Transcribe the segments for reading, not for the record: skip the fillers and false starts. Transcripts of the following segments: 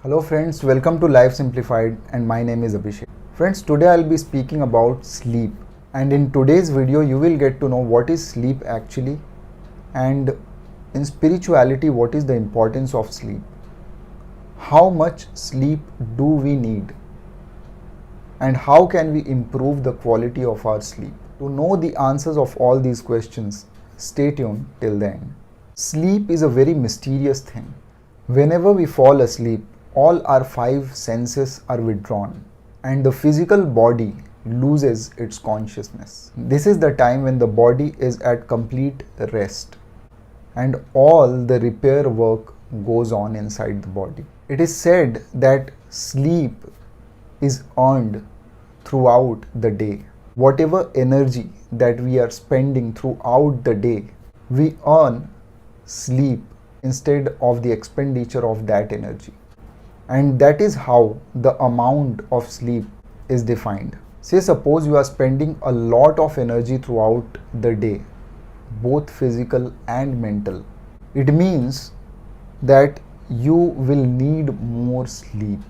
Hello friends, welcome to Life Simplified and my name is Abhishek. Friends, today I'll be speaking about sleep, and in today's video you will get to know what is sleep actually, and in spirituality what is the importance of sleep, how much sleep do we need, and how can we improve the quality of our sleep. To know the answers of all these questions, stay tuned till the end. Sleep is a very mysterious thing. Whenever we fall asleep, all our five senses are withdrawn and the physical body loses its consciousness. This is the time when the body is at complete rest and all the repair work goes on inside the body. It is said that sleep is earned throughout the day. Whatever energy that we are spending throughout the day, we earn sleep instead of the expenditure of that energy. And that is how the amount of sleep is defined. Say suppose you are spending a lot of energy throughout the day, both physical and mental. It means that you will need more sleep.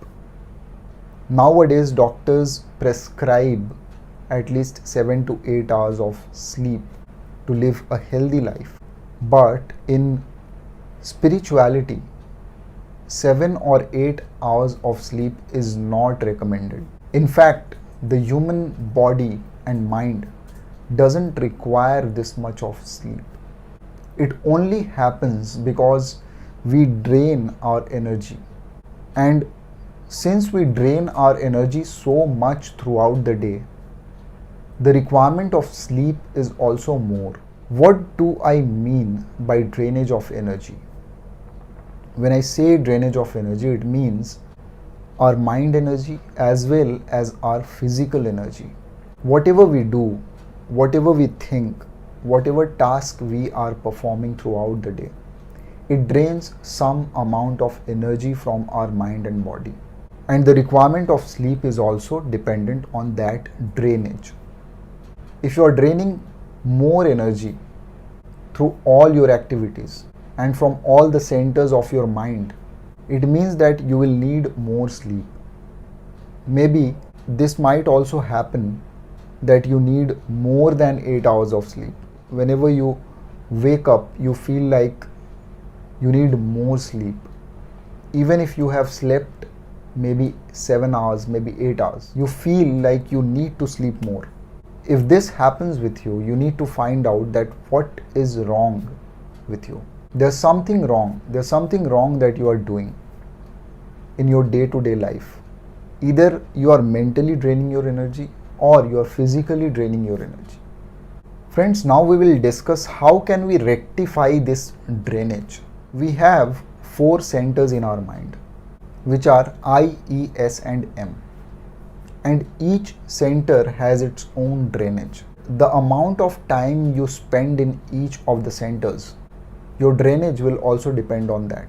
Nowadays doctors prescribe at least 7 to 8 hours of sleep to live a healthy life. But in spirituality, 7 or 8 hours of sleep is not recommended. In fact, the human body and mind doesn't require this much of sleep. It only happens because we drain our energy. And since we drain our energy so much throughout the day, the requirement of sleep is also more. What do I mean by drainage of energy? When I say drainage of energy, it means our mind energy as well as our physical energy. Whatever we do, whatever we think, whatever task we are performing throughout the day, it drains some amount of energy from our mind and body. And the requirement of sleep is also dependent on that drainage. If you are draining more energy through all your activities, and from all the centers of your mind, it means that you will need more sleep. Maybe this might also happen that you need more than 8 hours of sleep. Whenever you wake up, you feel like you need more sleep. Even if you have slept maybe 7 hours, maybe 8 hours, you feel like you need to sleep more. If this happens with you, you need to find out that what is wrong with you. There's something wrong. There's something wrong that you are doing in your day-to-day life. Either you are mentally draining your energy or you are physically draining your energy. Friends, now we will discuss how can we rectify this drainage. We have 4 centers in our mind, which are I, E, S and M. And each center has its own drainage. The amount of time you spend in each of the centers, your drainage will also depend on that.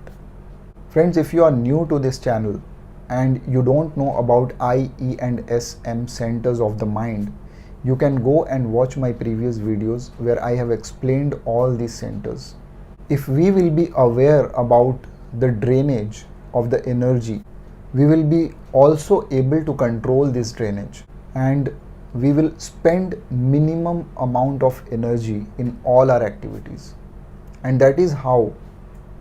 Friends, if you are new to this channel and you don't know about I, E and S, M centers of the mind, you can go and watch my previous videos where I have explained all these centers. If we will be aware about the drainage of the energy, we will be also able to control this drainage, and we will spend minimum amount of energy in all our activities. And that is how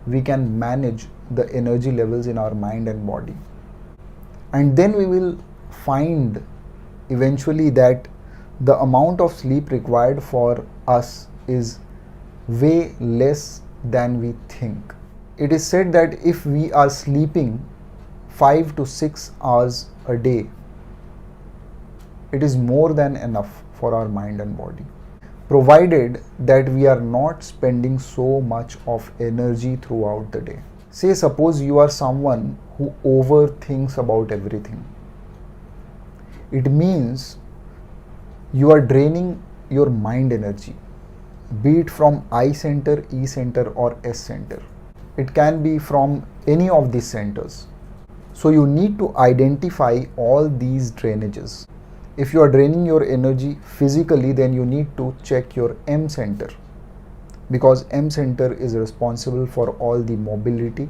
we can manage the energy levels in our mind and body. And then we will find eventually that the amount of sleep required for us is way less than we think. It is said that if we are sleeping 5 to 6 hours a day, it is more than enough for our mind and body, provided that we are not spending so much of energy throughout the day. Say suppose you are someone who overthinks about everything. It means you are draining your mind energy, be it from I center, E center or S center. It can be from any of these centers. So you need to identify all these drainages. If you are draining your energy physically, then you need to check your M center, because M center is responsible for all the mobility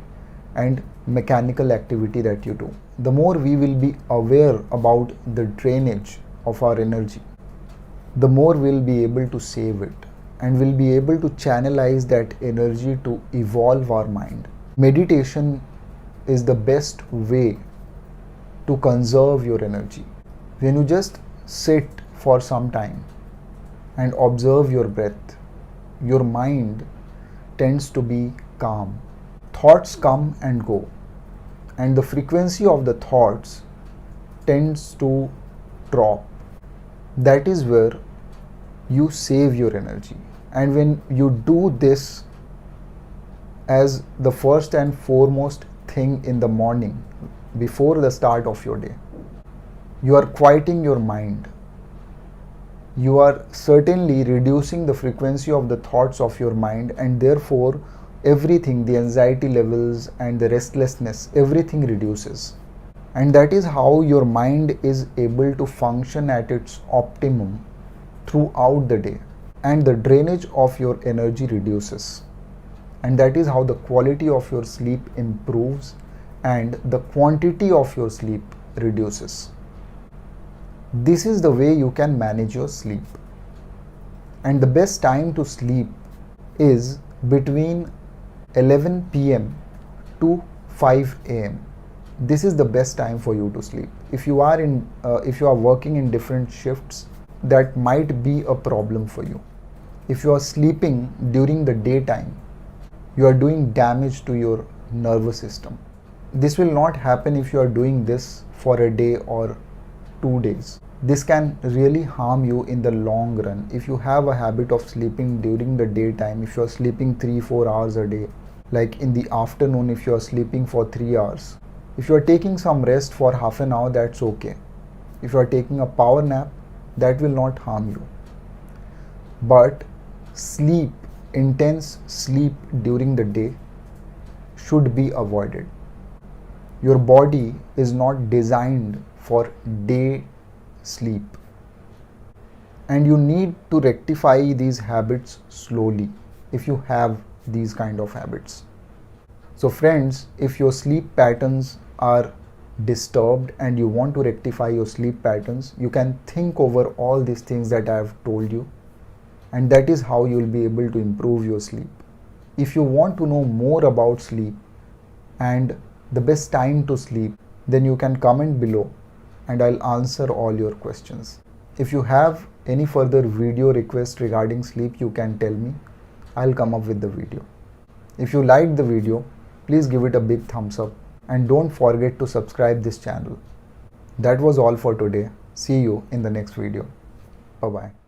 and mechanical activity that you do, the more we will be aware about the drainage of our energy, the more we'll be able to save it and we'll be able to channelize that energy to evolve our mind. Meditation is the best way to conserve your energy. When you just sit for some time and observe your breath, your mind tends to be calm. Thoughts come and go, and the frequency of the thoughts tends to drop. That is where you save your energy. And when you do this as the first and foremost thing in the morning before the start of your day, you are quieting your mind. You are certainly reducing the frequency of the thoughts of your mind, and therefore everything, the anxiety levels and the restlessness, everything reduces. And that is how your mind is able to function at its optimum throughout the day, and the drainage of your energy reduces. And that is how the quality of your sleep improves and the quantity of your sleep reduces. This is the way you can manage your sleep. And the best time to sleep is between 11 p.m. to 5 a.m. This is the best time for you to sleep. If you are working in different shifts, that might be a problem for you. If you are sleeping during the daytime, you are doing damage to your nervous system. This will not happen if you are doing this for a day or 2 days. This can really harm you in the long run. If you have a habit of sleeping during the daytime, if you are sleeping 3-4 hours a day, like in the afternoon if you are sleeping for 3 hours, if you are taking some rest for half an hour, that's okay. If you are taking a power nap, that will not harm you. But sleep, intense sleep during the day should be avoided. Your body is not designed for day sleep, and you need to rectify these habits slowly if you have these kind of habits. So friends, if your sleep patterns are disturbed and you want to rectify your sleep patterns, you can think over all these things that I have told you, and that is how you will be able to improve your sleep. If you want to know more about sleep and the best time to sleep, then you can comment below and I'll answer all your questions. If you have any further video request regarding sleep, you can tell me. I'll come up with the video. If you liked the video, please give it a big thumbs up and don't forget to subscribe this channel. That was all for today. See you in the next video. Bye-bye.